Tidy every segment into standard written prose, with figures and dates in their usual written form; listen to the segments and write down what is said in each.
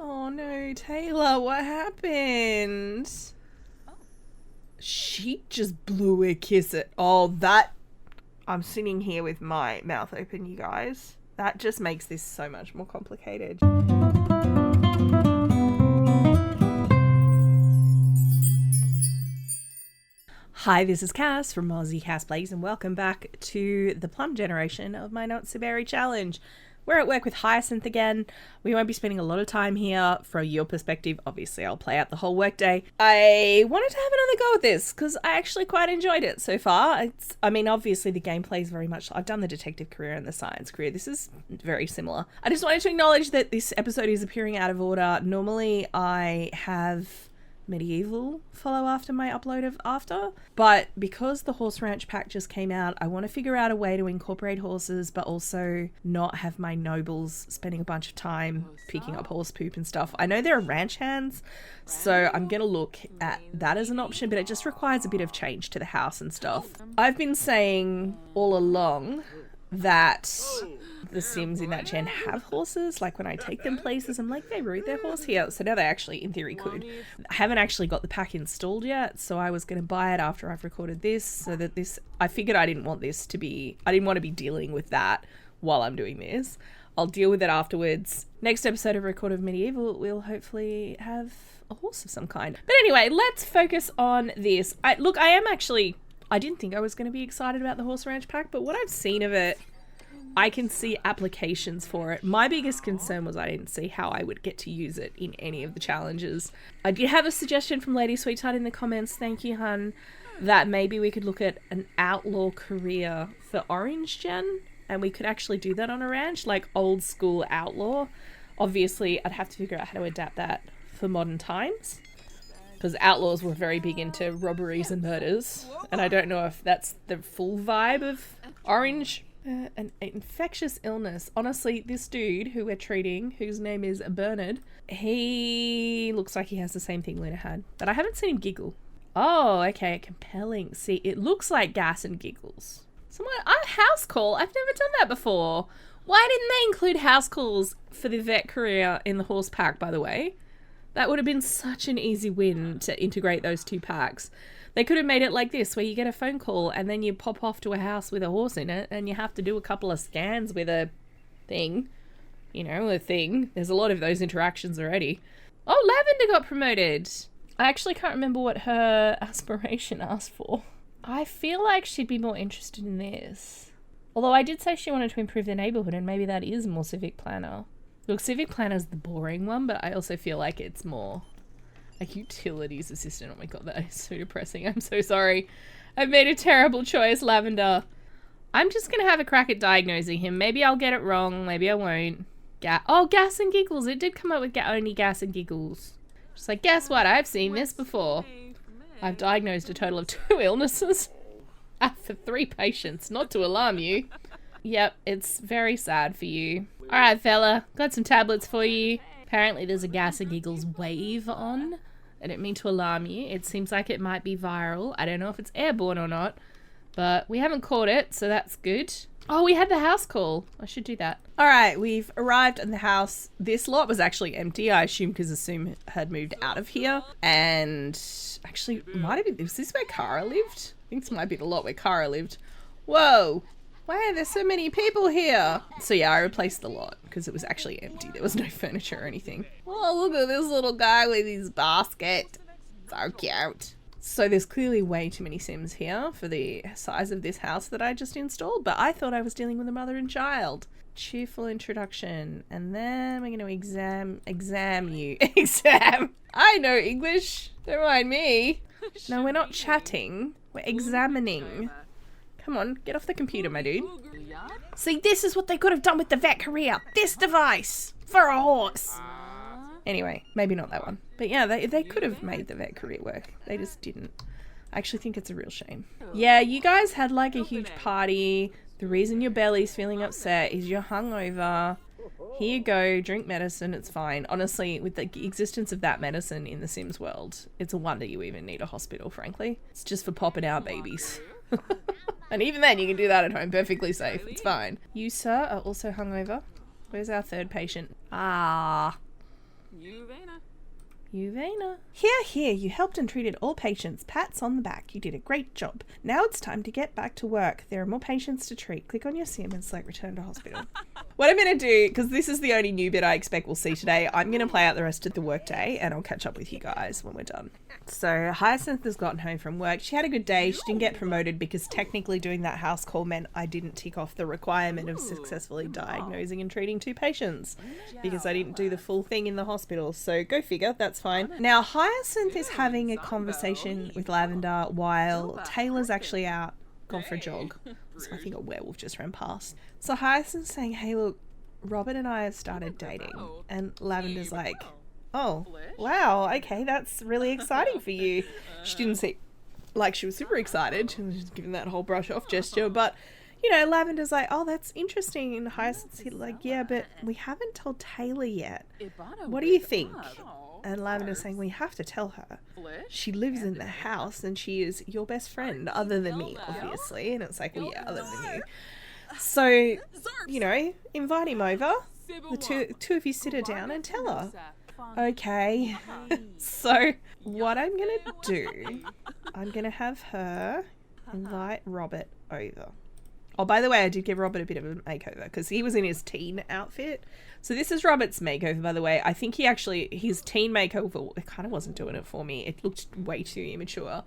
Oh no, Taylor, what happened? She just blew a kiss at... Oh, that... I'm sitting here with my mouth open, you guys. That just makes this so much more complicated. Hi, this is Cass from Aussie Cass Plays, and welcome back to the Plum generation of my Not So Berry Challenge. We're at work with Hyacinth again. We won't be spending a lot of time here from your perspective. Obviously, I'll play out the whole workday. I wanted to have another go at this because I actually quite enjoyed it so far. Obviously the gameplay is very much... I've done the detective career and the science career. This is very similar. I just wanted to acknowledge that this episode is appearing out of order. Normally, I have Medieval follow after my upload of after, but because the horse ranch pack just came out, I want to figure out a way to incorporate horses but also not have my nobles spending a bunch of time picking up horse poop and stuff. I know there are ranch hands, so I'm gonna look at that as an option, but it just requires a bit of change to the house and stuff. I've been saying all along that the Sims in that gen have horses. Like when I take them places, I'm like, they rode their horse here. So now they actually, in theory, could. I haven't actually got the pack installed yet, so I was going to buy it after I've recorded this, so that this... I figured I didn't want this to be... I didn't want to be dealing with that while I'm doing this. I'll deal with it afterwards. Next episode of Record of Medieval, we'll hopefully have a horse of some kind. But anyway, let's focus on this. I didn't think I was going to be excited about the horse ranch pack, but what I've seen of it, I can see applications for it. My biggest concern was I didn't see how I would get to use it in any of the challenges. I did have a suggestion from Lady Sweetheart in the comments, thank you hun, that maybe we could look at an outlaw career for Orange Gen, and we could actually do that on a ranch, like old school outlaw. Obviously, I'd have to figure out how to adapt that for modern times, because outlaws were very big into robberies and murders, and I don't know if that's the full vibe of Orange. An infectious illness. Honestly, this dude who we're treating, whose name is Bernard, he looks like he has the same thing Luna had, but I haven't seen him giggle. Oh, okay, compelling. See, it looks like gas and giggles. House call? I've never done that before. Why didn't they include house calls for the vet career in the horse pack, by the way? That would have been such an easy win to integrate those two packs. They could have made it like this, where you get a phone call and then you pop off to a house with a horse in it and you have to do a couple of scans with a thing. You know, a thing. There's a lot of those interactions already. Oh, Lavender got promoted. I actually can't remember what her aspiration asked for. I feel like she'd be more interested in this. Although I did say she wanted to improve the neighborhood, and maybe that is more civic planner. Look, civic planner's the boring one, but I also feel like it's more... like utilities assistant. Oh my god, that is so depressing. I'm so sorry. I've made a terrible choice, Lavender. I'm just gonna have a crack at diagnosing him. Maybe I'll get it wrong. Maybe I won't. Gas and giggles. It did come up with only gas and giggles. Just like, guess what? I've seen this before. I've diagnosed a total of 2 illnesses for 3 patients. Not to alarm you. Yep, it's very sad for you. Alright, fella. Got some tablets for you. Apparently there's a gas and giggles wave on. I didn't mean to alarm you. It seems like it might be viral. I don't know if it's airborne or not, but we haven't caught it, so that's good. Oh, we had the house call. I should do that. All right, we've arrived in the house. This lot was actually empty, I assume, because Assume had moved out of here. And actually, might have been... was this where Kara lived? I think this might be the lot where Kara lived. Whoa. Why are there so many people here? So yeah, I replaced the lot because it was actually empty. There was no furniture or anything. Oh, look at this little guy with his basket. So cute. So there's clearly way too many Sims here for the size of this house that I just installed, but I thought I was dealing with a mother and child. Cheerful introduction. And then we're going to exam you. Exam. I know English. Don't mind me. No, we're not chatting. We're examining. Come on, get off the computer, my dude. See, this is what they could have done with the vet career. This device for a horse. Anyway, maybe not that one. But yeah, they could have made the vet career work. They just didn't. I actually think it's a real shame. Yeah, you guys had like a huge party. The reason your belly's feeling upset is you're hungover. Here you go, drink medicine, it's fine. Honestly, with the existence of that medicine in the Sims world, it's a wonder you even need a hospital, frankly. It's just for popping out babies. And even then, you can do that at home perfectly safe. It's fine. You, sir, are also hungover. Where's our third patient? Ah. Uvena. Here, you helped and treated all patients. Pats on the back. You did a great job. Now it's time to get back to work. There are more patients to treat. Click on your sim and select return to hospital. What I'm going to do, because this is the only new bit I expect we'll see today, I'm going to play out the rest of the workday and I'll catch up with you guys when we're done. So Hyacinth has gotten home from work. She had a good day. She didn't get promoted because technically doing that house call meant I didn't tick off the requirement of successfully diagnosing and treating 2 patients because I didn't do the full thing in the hospital. So go figure, that's fine. Now Hyacinth is having a conversation with Lavender while Taylor's actually out, gone for a jog. So I think a werewolf just ran past. So Hyacinth's saying, hey look, Robert and I have started dating. And Lavender's like, oh, wow, okay, that's really exciting for you. She didn't seem like she was super excited. She was just giving that whole brush off gesture. But, you know, Lavender's like, oh, that's interesting. And Hyacinth's like, yeah, but we haven't told Taylor yet. What do you think? And Lavender's saying, we have to tell her. She lives in the house and she is your best friend, other than me, obviously. And it's like, well, yeah, other than you. So, you know, invite him over. The two of you sit her down and tell her. Okay. So what I'm going to do, I'm going to have her invite Robert over. Oh, by the way, I did give Robert a bit of a makeover because he was in his teen outfit. So this is Robert's makeover, by the way. I think his teen makeover, it kind of wasn't doing it for me. It looked way too immature.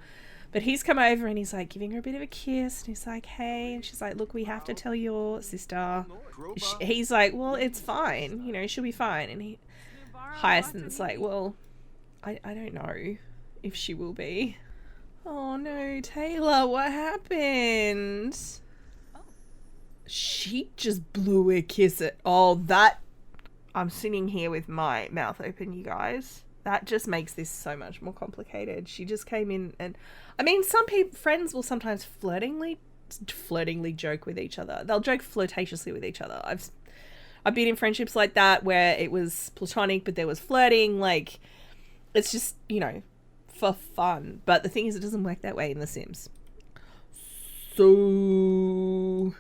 But he's come over and he's like giving her a bit of a kiss. And he's like, hey. And she's like, look, we have to tell your sister. He's like, well, it's fine. You know, she'll be fine. And Hyacinth's like, well, I don't know if she will be. Oh no, Taylor, what happened? She just blew a kiss at I'm sitting here with my mouth open, you guys. That just makes this so much more complicated. She just came in and, I mean, some friends will sometimes flirtingly joke with each other. They'll joke flirtatiously with each other. I've been in friendships like that where it was platonic, but there was flirting. Like, it's just, you know, for fun. But the thing is, it doesn't work that way in The Sims. So...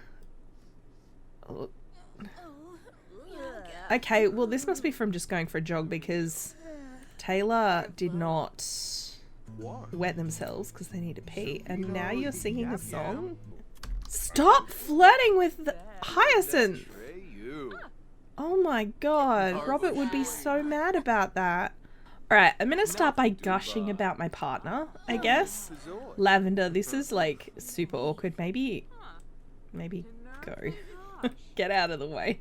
Okay, well, this must be from just going for a jog because Taylor did not wet themselves because they need to pee. And now you're singing a song? Stop flirting with Hyacinth! Oh my god, Robert would be so mad about that. Alright, I'm gonna start by gushing about my partner, I guess. Lavender, this is like super awkward. Maybe go. Get out of the way.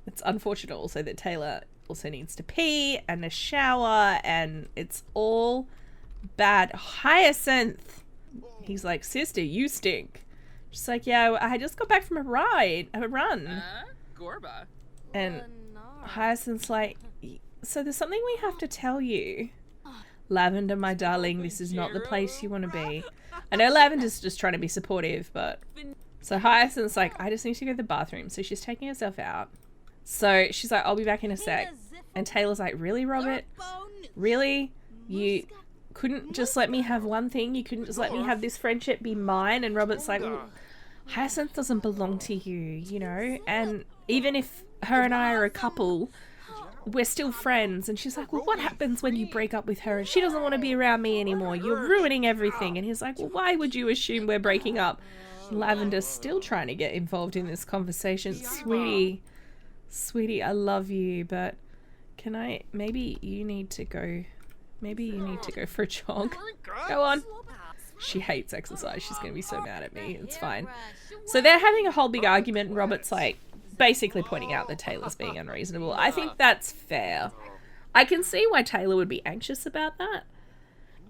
It's unfortunate also that Taylor also needs to pee and a shower and it's all bad. Hyacinth! He's like, sister, you stink. She's like, yeah, I just got back from a run. Gorba. And Hyacinth's like, so there's something we have to tell you. Lavender, my darling, this is not the place you want to be. I know Lavender's just trying to be supportive, but... So Hyacinth's like, I just need to go to the bathroom. So she's taking herself out. So she's like, I'll be back in a sec. And Taylor's like, really, Robert? Really? You couldn't just let me have one thing? You couldn't just let me have this friendship be mine? And Robert's like, well, Hyacinth doesn't belong to you, you know? And even if her and I are a couple, we're still friends. And she's like, well, what happens when you break up with her and she doesn't want to be around me anymore? You're ruining everything. And he's like, well, why would you assume we're breaking up? Lavender's still trying to get involved in this conversation. Sweetie, I love you, but maybe you need to go for a jog. Go on. She hates exercise. She's going to be so mad at me. It's fine. So they're having a whole big argument and Robert's like basically pointing out that Taylor's being unreasonable. I think that's fair. I can see why Taylor would be anxious about that.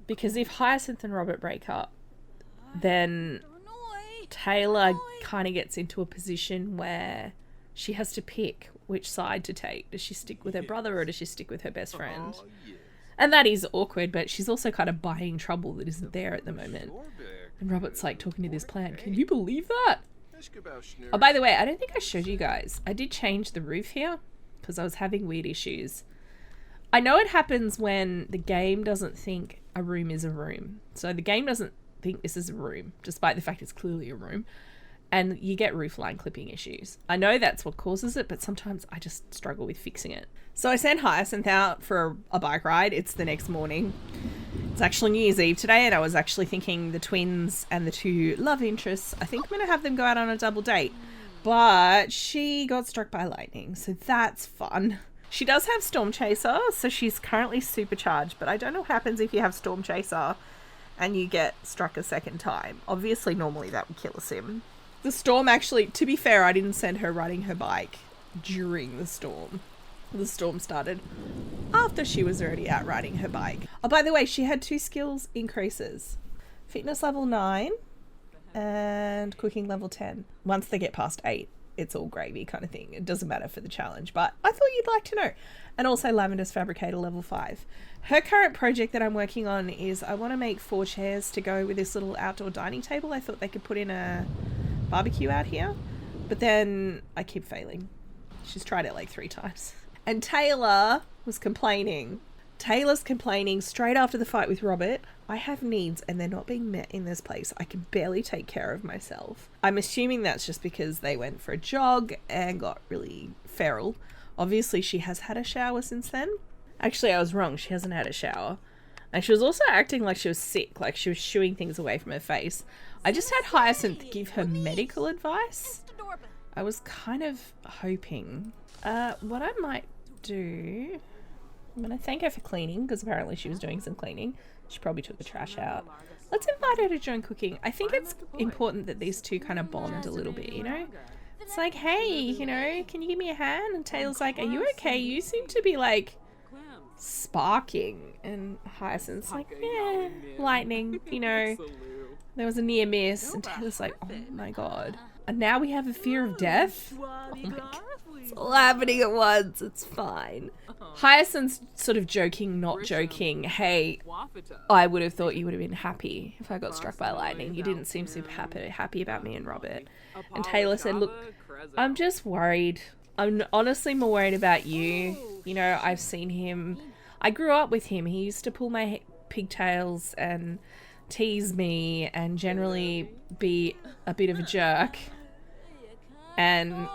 Because if Hyacinth and Robert break up, then Taylor kind of gets into a position where she has to pick which side to take. Does she stick with her brother or does she stick with her best friend? And that is awkward, but she's also kind of buying trouble that isn't there at the moment. And Robert's like talking to this plan. Can you believe that? Oh, by the way, I don't think I showed you guys. I did change the roof here because I was having weird issues. I know it happens when the game doesn't think a room is a room. So the game doesn't think this is a room, despite the fact it's clearly a room. and you get roofline clipping issues. I know that's what causes it, but sometimes I just struggle with fixing it. So I sent Hyacinth out for a bike ride. It's the next morning. It's actually New Year's Eve today, and I was actually thinking the twins and the two love interests, I think I'm going to have them go out on a double date. But she got struck by lightning, so that's fun. She does have Storm Chaser, so she's currently supercharged, but I don't know what happens if you have Storm Chaser and you get struck a second time. Obviously, normally that would kill a sim. The storm actually, to be fair, I didn't send her riding her bike during the storm. The storm started after she was already out riding her bike. Oh, by the way, she had 2 skills increases. Fitness level 9 and cooking level 10. Once they get past 8, it's all gravy kind of thing. It doesn't matter for the challenge, but I thought you'd like to know. And also Lavender's Fabricator level 5. Her current project that I'm working on is I want to make 4 chairs to go with this little outdoor dining table. I thought they could put in a barbecue out here, but then I keep failing. She's tried it like 3 times. And Taylor was complaining. Taylor's complaining straight after the fight with Robert. I have needs and they're not being met in this place. I can barely take care of myself. I'm assuming that's just because they went for a jog and got really feral. Obviously, she has had a shower since then. Actually, I was wrong. She hasn't had a shower. And she was also acting like she was sick, like she was shooing things away from her face. I just had Hyacinth give her medical advice. I was kind of hoping. What I might do... I'm going to thank her for cleaning, because apparently she was doing some cleaning. She probably took the trash out. Let's invite her to join cooking. I think it's important that these two kind of bond a little bit, you know? It's like, hey, you know, can you give me a hand? And Taylor's like, are you okay? You seem to be, like, sparking. And Hyacinth's like, yeah, lightning, you know. There was a near miss. And Taylor's like, oh my god. And now we have a fear of death? Oh my god. It's all happening at once. It's fine. Hyacinth's sort of joking, not joking. Hey, I would have thought you would have been happy if I got struck by lightning. You didn't seem super happy about me and Robert. And Taylor said, look, I'm just worried. I'm honestly more worried about you. You know, I've seen him. I grew up with him. He used to pull my pigtails and tease me and generally be a bit of a jerk. And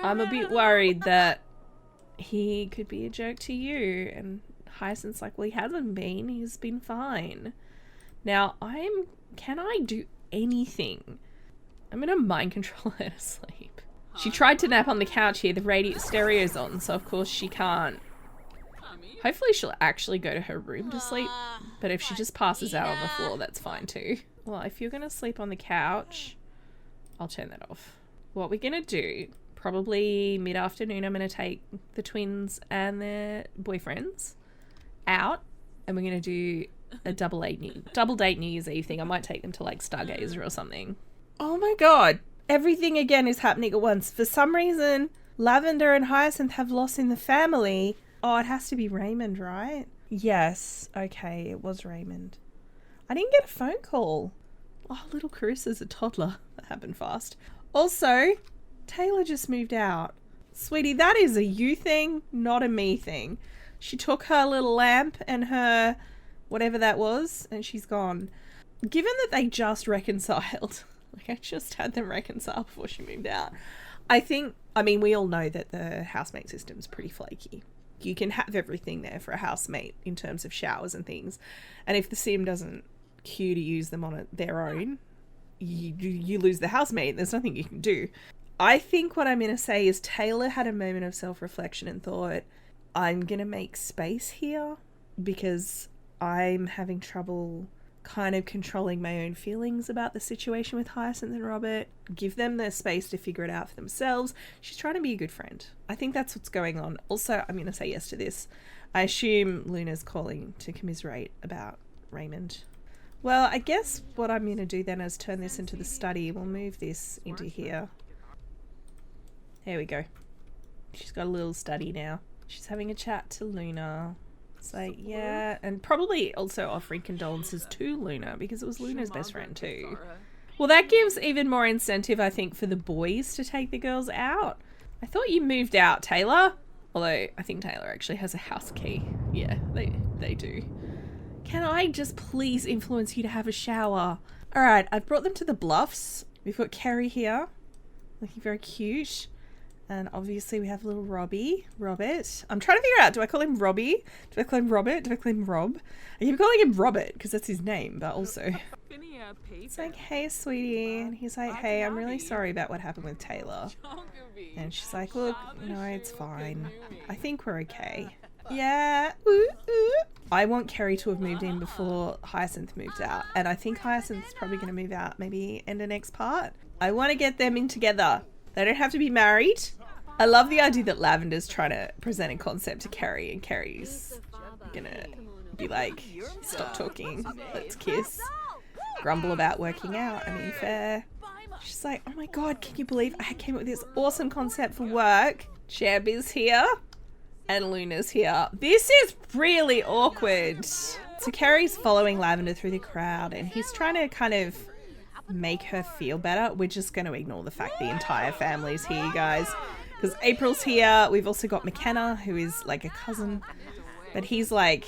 I'm a bit worried that he could be a jerk to you. And Hyacinth's like, well, he hasn't been. He's been fine. Now, can I do anything? I'm going to mind control her to sleep. She tried to nap on the couch here. The stereo's on, so of course she can't. Hopefully she'll actually go to her room to sleep. But if she just passes out on the floor, that's fine too. Well, if you're going to sleep on the couch, I'll turn that off. What we're going to do, probably mid-afternoon, I'm going to take the twins and their boyfriends out. And we're going to do a double date New Year's Eve thing. I might take them to like Stargazer or something. Oh my god. Everything again is happening at once. For some reason, Lavender and Hyacinth have lost in the family. Oh, it has to be Raymond, right? Yes. Okay, it was Raymond. I didn't get a phone call. Oh, little Carissa's a toddler. That happened fast. Also, Taylor just moved out. Sweetie, that is a you thing, not a me thing. She took her little lamp and her whatever that was, and she's gone. Given that they just reconciled, like I just had them reconcile before she moved out, we all know that the housemate system's pretty flaky. You can have everything there for a housemate in terms of showers and things. And if the sim doesn't queue to use them on their own, you lose the housemate. There's nothing you can do. I think what I'm going to say is Taylor had a moment of self-reflection and thought, I'm going to make space here because I'm having trouble kind of controlling my own feelings about the situation with Hyacinth and Robert. Give them the space to figure it out for themselves. She's trying to be a good friend. I think that's what's going on. Also, I'm going to say yes to this. I assume Luna's calling to commiserate about Raymond. Well, I guess what I'm going to do then is turn this into the study. We'll move this into here. There we go. She's got a little study now. She's having a chat to Luna. It's like, yeah, and probably also offering condolences to Luna because it was Luna's best friend too. Well, that gives even more incentive, I think, for the boys to take the girls out. I thought you moved out, Taylor. Although, I think Taylor actually has a house key. Yeah, they do. Can I just please influence you to have a shower? Alright, I've brought them to the bluffs. We've got Kerry here, looking very cute. And obviously we have little Robert. I'm trying to figure out, do I call him Robbie? Do I call him Robert? Do I call him Rob? I keep calling him Robert because that's his name, but also it's like, hey, sweetie. And he's like, hey, I'm really sorry about what happened with Taylor. And she's like, look, no, it's fine. I think we're okay. Yeah. Ooh, ooh. I want Kerry to have moved in before Hyacinth moved out. And I think Hyacinth's probably going to move out maybe in the next part. I want to get them in together. They don't have to be married. I love the idea that Lavender's trying to present a concept to Kerry, and Kerry's gonna be like, stop talking, let's kiss. Grumble about working out, I mean, fair. She's like, oh my god, can you believe I came up with this awesome concept for work? Jeb is here, and Luna's here. This is really awkward. So Kerry's following Lavender through the crowd, and he's trying to kind of make her feel better. We're just going to ignore the fact the entire family's here, you guys, because April's here. We've also got McKenna, who is like a cousin, but he's like,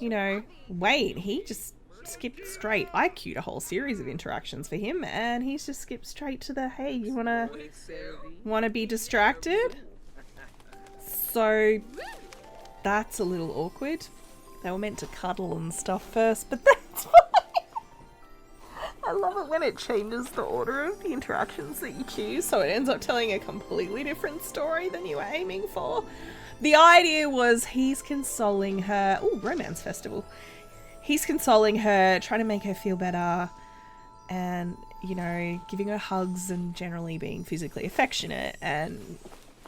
you know, wait, he just skipped straight. I queued a whole series of interactions for him, and he's just skipped straight to the, hey, you wanna be distracted? So that's a little awkward. They were meant to cuddle and stuff first, but that's fine. I love it when it changes the order of the interactions that you choose, so it ends up telling a completely different story than you were aiming for. The idea was he's consoling her. Ooh, romance festival. He's consoling her, trying to make her feel better, and, you know, giving her hugs and generally being physically affectionate, and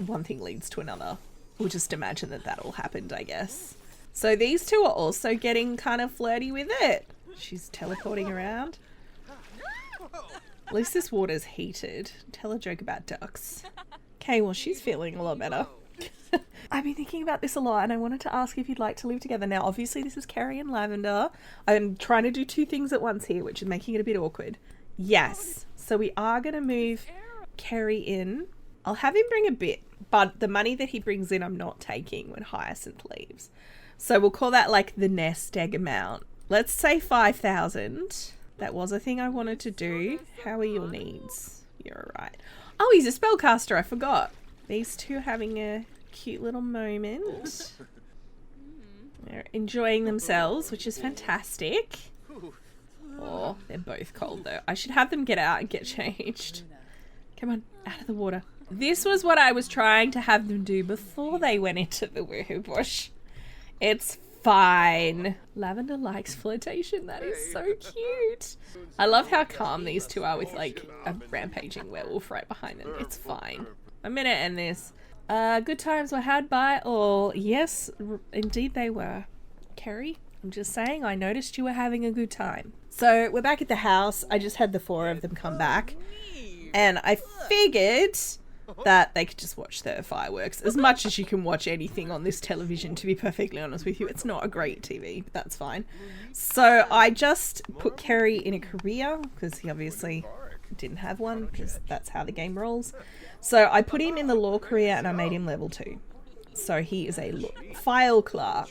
one thing leads to another. We'll just imagine that that all happened, I guess. So these two are also getting kind of flirty with it. She's teleporting around. At least this water's heated. Tell a joke about ducks. Okay, well, she's feeling a lot better. I've been thinking about this a lot, and I wanted to ask if you'd like to live together. Now, obviously, this is Kerry and Lavender. I'm trying to do two things at once here, which is making it a bit awkward. Yes, so we are going to move Kerry in. I'll have him bring a bit, but the money that he brings in, I'm not taking when Hyacinth leaves. So we'll call that like the nest egg amount. Let's say 5,000. That was a thing I wanted to do. How are your needs? You're all right. Oh, he's a spellcaster. I forgot. These two are having a cute little moment. They're enjoying themselves, which is fantastic. Oh, they're both cold though. I should have them get out and get changed. Come on, out of the water. This was what I was trying to have them do before they went into the woohoo bush. It's fine. Lavender likes flirtation. That is so cute. I love how calm these two are with like a rampaging werewolf right behind them. It's fine. I'm gonna end this. Good times were had by all. Yes, indeed they were. Kerry, I'm just saying, I noticed you were having a good time. So we're back at the house. I just had the four of them come back, and I figured that they could just watch the fireworks as much as you can watch anything on this television, to be perfectly honest with you. It's not a great TV, but that's fine. So I just put Kerry in a career because he obviously didn't have one, because that's how the game rolls. So I put him in the law career and I made him level 2. So he is a file clerk.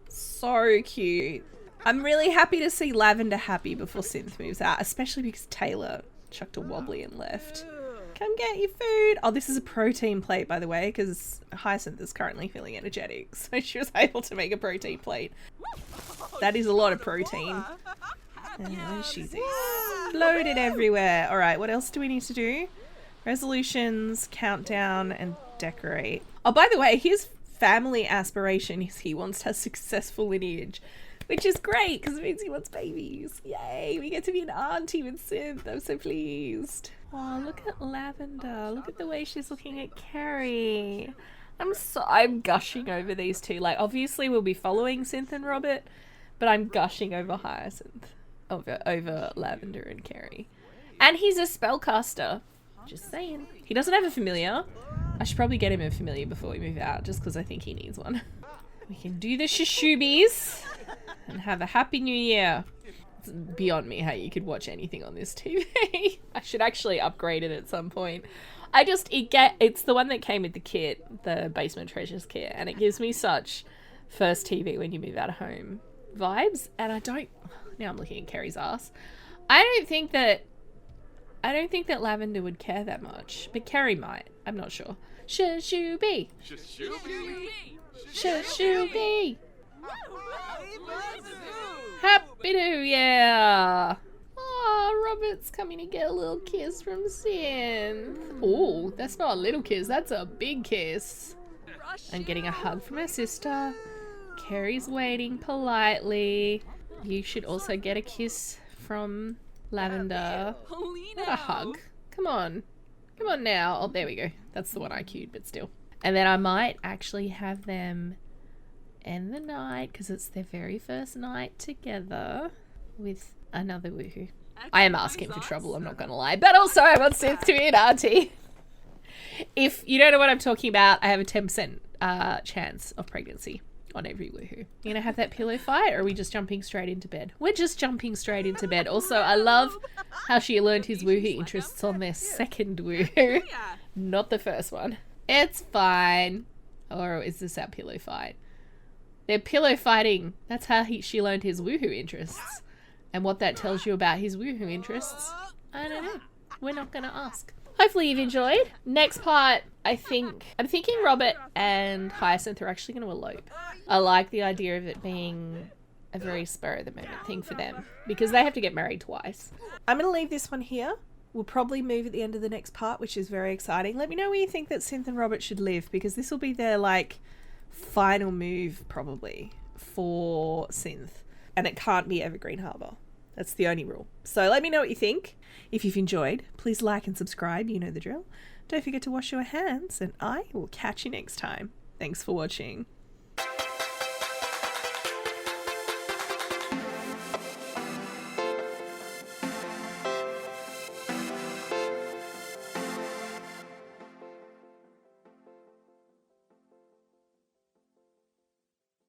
So cute. I'm really happy to see Lavender happy before Synth moves out, especially because Taylor chucked a wobbly and left. Come get your food. Oh, this is a protein plate, by the way, because Hyacinth is currently feeling energetic, so she was able to make a protein plate. That is a lot of protein. And she's exploded everywhere. All right, what else do we need to do? Resolutions, countdown, and decorate. Oh, by the way, his family aspiration is he wants to have successful lineage, which is great because it means he wants babies. Yay, we get to be an auntie with Synth. I'm so pleased. Oh, look at Lavender. Look at the way she's looking at Kerry. I'm gushing over these two. Like, obviously we'll be following Synth and Robert, but I'm gushing over Hyacinth. Over Lavender and Kerry. And he's a spellcaster. Just saying. He doesn't have a familiar. I should probably get him a familiar before we move out, just because I think he needs one. We can do the shushubies and have a happy new year. It's beyond me how you could watch anything on this TV. I should actually upgrade it at some point. It's the one that came with the kit, the Basement Treasures kit, and it gives me such first TV when you move out of home vibes. And now I'm looking at Kerry's ass. I I don't think that Lavender would care that much, but Kerry might. I'm not sure. Shoo-bee. Shoo-bee. Happy New Year! Oh, Robert's coming to get a little kiss from Sianne. Oh, that's not a little kiss, that's a big kiss. I'm getting a hug from her sister. Kerry's waiting politely. You should also get a kiss from Lavender. Not a hug. Come on. Come on now. Oh, there we go. That's the one I cued, but still. And then I might actually have them end the night, because it's their very first night together, with another woohoo. I am asking for trouble, I'm not going to lie. But also I want Synth to be an auntie. If you don't know what I'm talking about, I have a 10% chance of pregnancy on every woohoo. You gonna have that pillow fight, or are we just jumping straight into bed? We're just jumping straight into bed. Also, I love how she learned his woohoo interests on their second woohoo, not the first one. It's fine. Or is this our pillow fight? They're pillow fighting. That's how she learned his woohoo interests. And what that tells you about his woohoo interests, I don't know. We're not gonna ask. Hopefully you've enjoyed. Next part, I'm thinking Robert and Hyacinth are actually going to elope. I like the idea of it being a very spur-of-the-moment thing for them, because they have to get married twice. I'm going to leave this one here. We'll probably move at the end of the next part, which is very exciting. Let me know where you think that Synth and Robert should live, because this will be their, like, final move, probably, for Synth. And it can't be Evergreen Harbour. That's the only rule. So let me know what you think. If you've enjoyed, please like and subscribe. You know the drill. Don't forget to wash your hands, and I will catch you next time. Thanks for watching.